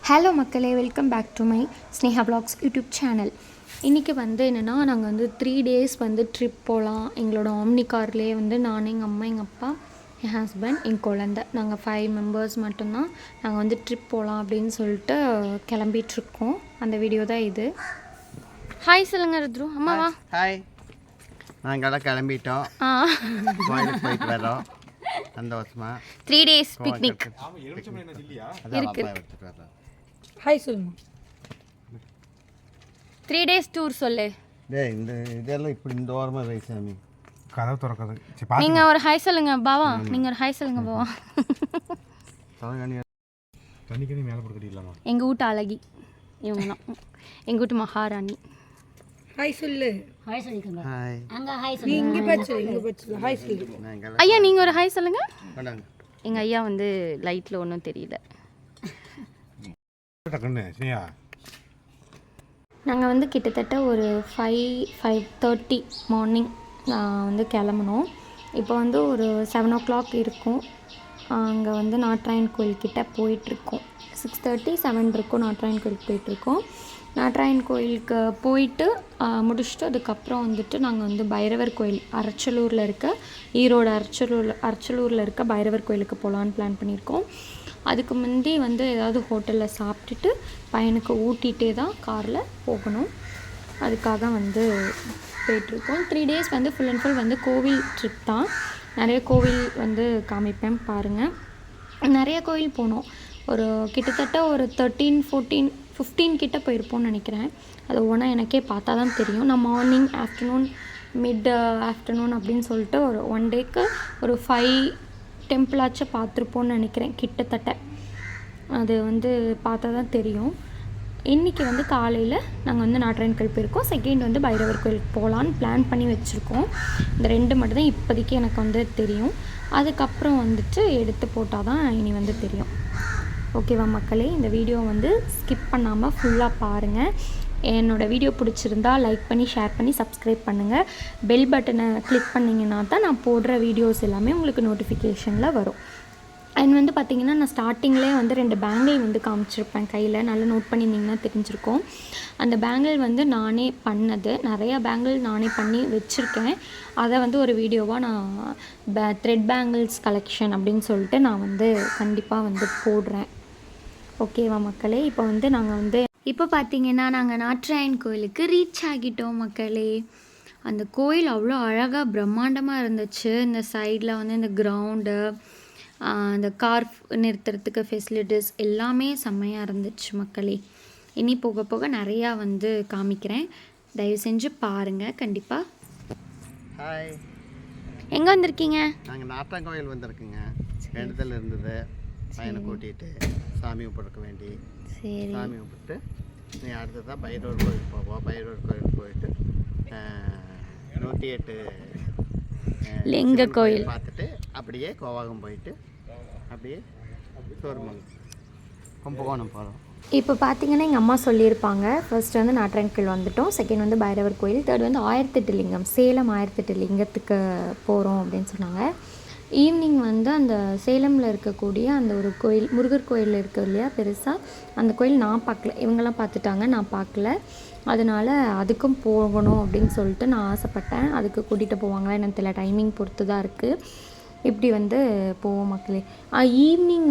Hello மக்களே, welcome back to my Sneha vlogs YouTube channel. இன்றைக்கி என்னென்னா, நாங்கள் 3 டேஸ் ட்ரிப் போகலாம். எங்களோட ஆம்னி கார்லேயே நான், எங்கள் அம்மா, எங்கள் அப்பா, என் ஹஸ்பண்ட், என் குழந்தை, நாங்கள் 5 மெம்பர்ஸ் மட்டும்தான் நாங்கள் ட்ரிப் போகலாம் அப்படின்னு சொல்லிட்டு கிளம்பிகிட்ருக்கோம். அந்த வீடியோ தான் இது. ஹாய் சொல்லுங்க ருத்ரு. அம்மாவா ஹாய். நாங்கள்லாம் கிளம்பிட்டோம். கோயிலுக்கு போயிட்டு வரோம் சந்தோஷமா. 3 டேஸ் பிக்னிக் இருக்கு. ஹாய் சொல்லுமா. 3 டேஸ் டூர் சொல்லு. டேய், இதெல்லாம் இப்படி இந்த ஓரமாக வை சாமி. கதவு திறக்குது. நீங்கள் ஒரு ஹாய் சொல்லுங்க பாவா. நீங்கள் ஒரு ஹாய் சொல்லுங்க பாவா. தண்ணிக்கு மேலே போட்டு கட்டிடலாமா? எங்கள் வீட்டு அழகி இவங்க தான். எங்கள் வீட்டு மகாராணி. ஹாய் சொல்லு. ஹாய் சொல்லிக்கோங்க. ஹாய். அங்க ஹாய் நீ சொல்லுங்க. இங்க பச்சு ஹாய் சொல்லு. ஐயா நீங்கள் ஒரு ஹாய் சொல்லுங்க. கொண்டாங்க. எங்கள் ஐயா லைட்டில் ஒன்றும் தெரியல. நாங்கள் கிட்டத்தட்ட ஒரு 5:30 மார்னிங் கிளம்புனோம். இப்போ ஒரு 7 o'clock இருக்கும். அங்கே நாட்ராயன் கோயில்கிட்ட போயிட்டுருக்கோம். 6:30 7 இருக்கும். நாட்ராயன் கோயிலுக்கு போயிட்டுருக்கோம். நாட்ராயன் கோயிலுக்கு போயிட்டு முடிச்சுட்டு அதுக்கப்புறம் நாங்கள் பைரவர் கோயில் அரச்சலூரில் இருக்க, ஈரோடு அரச்சலூரில் இருக்க பைரவர் கோயிலுக்கு போகலான்னு பிளான் பண்ணியிருக்கோம். அதுக்கு முந்தி ஏதாவது ஹோட்டலில் சாப்பிட்டுட்டு பையனுக்கு ஊட்டிகிட்டே தான் காரில் போகணும். அதுக்காக போயிட்டுருக்கோம். 3 டேஸ் ஃபுல் அண்ட் ஃபுல் கோவில் ட்ரிப் தான். நிறைய கோவில் காமிப்பேன் பாருங்கள். நிறைய கோவில் போனோம். ஒரு கிட்டத்தட்ட ஒரு 13, 14, 15 கிட்ட போயிருப்போம்னு நினைக்கிறேன். அது ஒன்றா எனக்கே பார்த்தா தான் தெரியும். நான் மார்னிங், ஆஃப்டர்நூன், மிட் ஆஃப்டர்நூன் அப்படின்னு சொல்லிட்டு ஒரு 1 டேக்கு ஒரு 5 டெம்பிளாச்சும் பார்த்துருப்போன்னு நினைக்கிறேன் கிட்டத்தட்ட. அது பார்த்தா தான் தெரியும். இன்றைக்கி காலையில் நாங்கள் நாட்ராயன் கோயில் போயிருக்கோம். செகண்ட் பைரவர் கோயிலுக்கு போகலான்னு பிளான் பண்ணி வச்சுருக்கோம். இந்த 2 மட்டும் தான் இப்போதைக்கு எனக்கு தெரியும். அதுக்கப்புறம் எடுத்து போட்டால் தான் இனி தெரியும். ஓகேவா மக்களே, இந்த வீடியோ ஸ்கிப் பண்ணாமல் ஃபுல்லாக பாருங்கள். என்னோடய வீடியோ பிடிச்சிருந்தா லைக் பண்ணி, ஷேர் பண்ணி, சப்ஸ்கிரைப் பண்ணுங்கள். பெல் பட்டனை கிளிக் பண்ணிங்கன்னா தான் நான் போடுற வீடியோஸ் எல்லாமே உங்களுக்கு நோட்டிஃபிகேஷனில் வரும். அண்ட் பார்த்திங்கன்னா, நான் ஸ்டார்டிங்லேயே 2 பேங்கிள் காமிச்சிருப்பேன் கையில். நல்லா நோட் பண்ணியிருந்திங்கன்னா தெரிஞ்சிருக்கும். அந்த பேங்கிள் நானே பண்ணது. நிறையா பேங்கிள் நானே பண்ணி வச்சுருக்கேன். அதை ஒரு வீடியோவாக நான் த்ரெட் பேங்கிள்ஸ் கலெக்ஷன் அப்படின்னு சொல்லிட்டு நான் கண்டிப்பாக போடுறேன். ஓகேவா மக்களே, இப்போ நாங்கள் இப்போ பார்த்திங்கன்னா நாங்கள் நாட்ராயன் கோயிலுக்கு ரீச் ஆகிட்டோம் மக்களே. அந்த கோயில் அவ்வளோ அழகாக பிரம்மாண்டமாக இருந்துச்சு. இந்த சைடில் இந்த கிரவுண்டு, அந்த கார் நிறுத்துறதுக்கு ஃபெசிலிட்டிஸ் எல்லாமே செம்மையாக இருந்துச்சு மக்களே. இனி போக போக நிறையா காமிக்கிறேன். தயவு செஞ்சு பாருங்கள் கண்டிப்பாக. ஹாய். எங்கே வந்திருக்கீங்க? நாங்கள் நாட்ராயன் கோயில் வந்திருக்குங்க. வேண்டுதல் இருந்தது. பையனை கூட்டிகிட்டு சாமி கும்பிட்றக்க வேண்டி சாமி கும்பிட்டு நீ அடுத்ததான் பைரவர் கோயில் போவோம். பைரவர் கோயில் போயிட்டு 108 லிங்க கோயில் பார்த்துட்டு அப்படியே கோவாகம் போயிட்டு அப்படியே சோர்மங்கலம் கும்பகோணம் போகிறோம். இப்போ பார்த்தீங்கன்னா எங்கள் அம்மா சொல்லியிருப்பாங்க. ஃபர்ஸ்ட் நாட்ராயன் கோயில் வந்துட்டோம். செகண்ட் பைரவர் கோயில். தேர்ட் 1008 லிங்கம், சேலம் 1008 லிங்கத்துக்கு போகிறோம் அப்படின்னு சொன்னாங்க. ஈவினிங் அந்த சேலமில் இருக்கக்கூடிய அந்த ஒரு கோயில், முருகர் கோயில் இருக்குது இல்லையா பெருசாக, அந்த கோயில் நான் பார்க்கல. இவங்கெல்லாம் பார்த்துட்டாங்க, நான் பார்க்கல. அதனால் அதுக்கும் போகணும் அப்படின்னு சொல்லிட்டு நான் ஆசைப்பட்டேன். அதுக்கு கூட்டிகிட்டு போவாங்களா எனக்கு தெரியல, டைமிங் பொறுத்து தான் இருக்குது. இப்படி போவோம் மக்களே. ஈவினிங்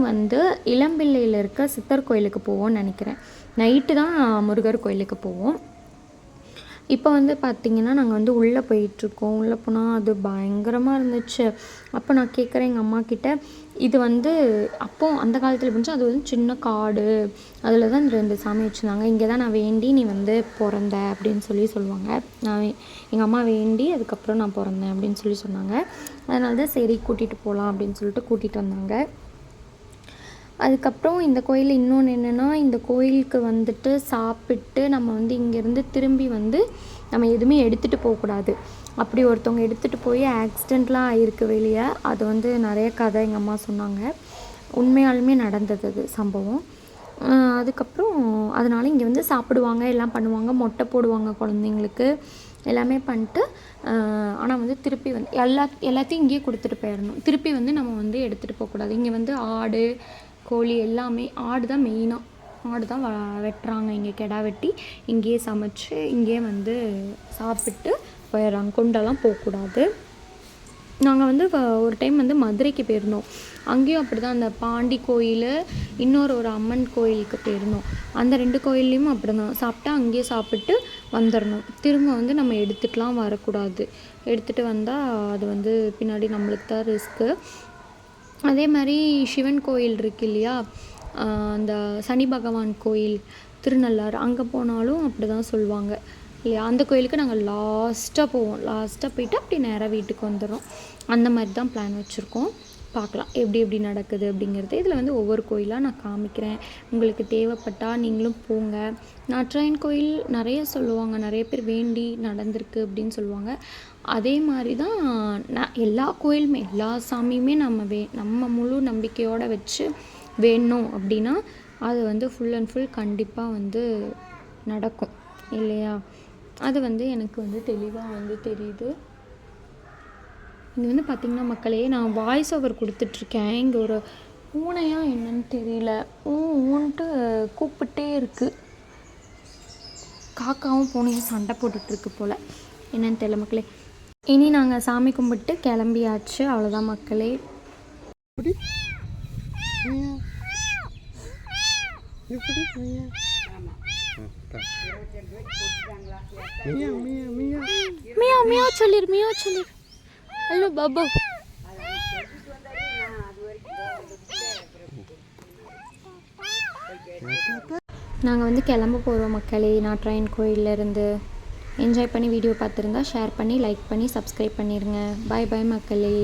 இளம்பிள்ளையில் இருக்க சித்தர் கோயிலுக்கு போவோம்னு நினைக்கிறேன். நைட்டு தான் முருகர் கோயிலுக்கு போவோம். இப்போ பார்த்திங்கன்னா நாங்கள் உள்ளே போயிட்டுருக்கோம். உள்ளே போனால் அது பயங்கரமாக இருந்துச்சு. அப்போ நான் கேட்குறேன் எங்கள் அம்மா கிட்டே, இது அப்போது அந்த காலத்தில் இருந்துச்சு. அது சின்ன காடு, அதில் தான் 2 சாமி வச்சுருந்தாங்க. இங்கே தான் நான் வேண்டி நீ பிறந்த அப்படின்னு சொல்லுவாங்க. நான் எங்கள் அம்மா வேண்டி அதுக்கப்புறம் நான் பிறந்தேன் அப்படின்னு சொன்னாங்க. அதனால தான் சரி கூட்டிகிட்டு போகலாம் அப்படின்னு சொல்லிட்டு கூட்டிகிட்டு வந்தாங்க. அதுக்கப்புறம் இந்த கோயிலில் இன்னொன்று என்னென்னா, இந்த கோயிலுக்கு சாப்பிட்டு நம்ம இங்கேருந்து திரும்பி நம்ம எதுவுமே எடுத்துகிட்டு போகக்கூடாது. அப்படி ஒருத்தவங்க எடுத்துகிட்டு போய் ஆக்சிடெண்ட்லாம் ஆகிருக்கு வெளியே. அது நிறைய கதை எங்கள் அம்மா சொன்னாங்க. உண்மையாலுமே நடந்தது அது சம்பவம். அதுக்கப்புறம் அதனால் இங்கே சாப்பிடுவாங்க, எல்லாம் பண்ணுவாங்க, மொட்டை போடுவாங்க குழந்தைங்களுக்கு, எல்லாமே பண்ணிட்டு ஆனால் திருப்பி எல்லாத்தையும் இங்கேயே கொடுத்துட்டு போயிடணும். திருப்பி நம்ம எடுத்துகிட்டு போகக்கூடாது. இங்கே ஆடு, கோழி எல்லாமே, ஆடு தான் மெயினாக மாடு தான் வெட்டுறாங்க இங்கே, கிடா வெட்டி இங்கேயே சமைச்சு இங்கேயே வந்து சாப்பிட்டு போயிடுறாங்க. கொண்டெல்லாம் போகக்கூடாது. நாங்கள் வந்து ஒரு டைம் வந்து மதுரைக்கு போயிருந்தோம். அங்கேயும் அப்படி தான், அந்த பாண்டி கோயில், ஒரு அம்மன் கோயிலுக்கு போயிருந்தோம். அந்த 2 கோயில்லையும் அப்படி தான், சாப்பிட்டா அங்கேயே சாப்பிட்டு வந்துடணும். திரும்ப வந்து நம்ம எடுத்துகிட்டுலாம் வரக்கூடாது. எடுத்துகிட்டு வந்தால் அது வந்து பின்னாடி நம்மளுக்கு தான் ரிஸ்க்கு. அதே மாதிரி சிவன் கோயில் இருக்கு இல்லையா, அந்த சனி பகவான் கோயில் திருநள்ளாறு, அங்கே போனாலும் அப்படி தான் சொல்லுவாங்க இல்லையா. அந்த கோயிலுக்கு நாங்கள் லாஸ்ட்டாக போவோம். லாஸ்ட்டாக போயிட்டு அப்படி நேராக வீட்டுக்கு வந்துடுறோம். அந்த மாதிரி தான் பிளான் வச்சுருக்கோம். பார்க்கலாம் எப்படி நடக்குது அப்படிங்கிறது. இதில் வந்து ஒவ்வொரு கோயிலாக நான் காமிக்கிறேன். உங்களுக்கு தேவைப்பட்டால் நீங்களும் போங்க. நாட்ராயன் கோயில் நிறைய சொல்லுவாங்க, நிறைய பேர் வேண்டி நடந்திருக்கு அப்படின்னு சொல்லுவாங்க. அதே மாதிரி தான் எல்லா கோயிலுமே, எல்லா சாமியுமே நம்ம முழு நம்பிக்கையோடு வச்சு வேணும் அப்படின்னா அது வந்து ஃபுல் அண்ட் ஃபுல் கண்டிப்பாக வந்து நடக்கும் இல்லையா. அது வந்து எனக்கு வந்து தெளிவாக வந்து தெரியுது. இங்கே வந்து பார்த்திங்கன்னா மக்களே, நான் வாய்ஸ் ஓவர் கொடுத்துட்ருக்கேன். இங்கே ஒரு பூனையா என்னன்னு தெரியல, ஊன்ட்டு கூப்பிட்டே இருக்குது. காக்காவும் பூனையும் சண்டை போட்டுட்ருக்கு போல், என்னன்னு தெரியல மக்களே. இனி நாங்கள் சாமி கும்பிட்டு கிளம்பியாச்சு, அவ்வளோதான் மக்களே. மியா சொல்லிரு. ஹலோ பாபா. நாங்கள் வந்து கிளம்ப போகிறோம் மக்களே, நாட்ராயன் கோயிலேருந்து. என்ஜாய் பண்ணி வீடியோ பார்த்துருந்தா ஷேர் பண்ணி, லைக் பண்ணி, சப்ஸ்கிரைப் பண்ணிடுங்க. பாய் மக்களே.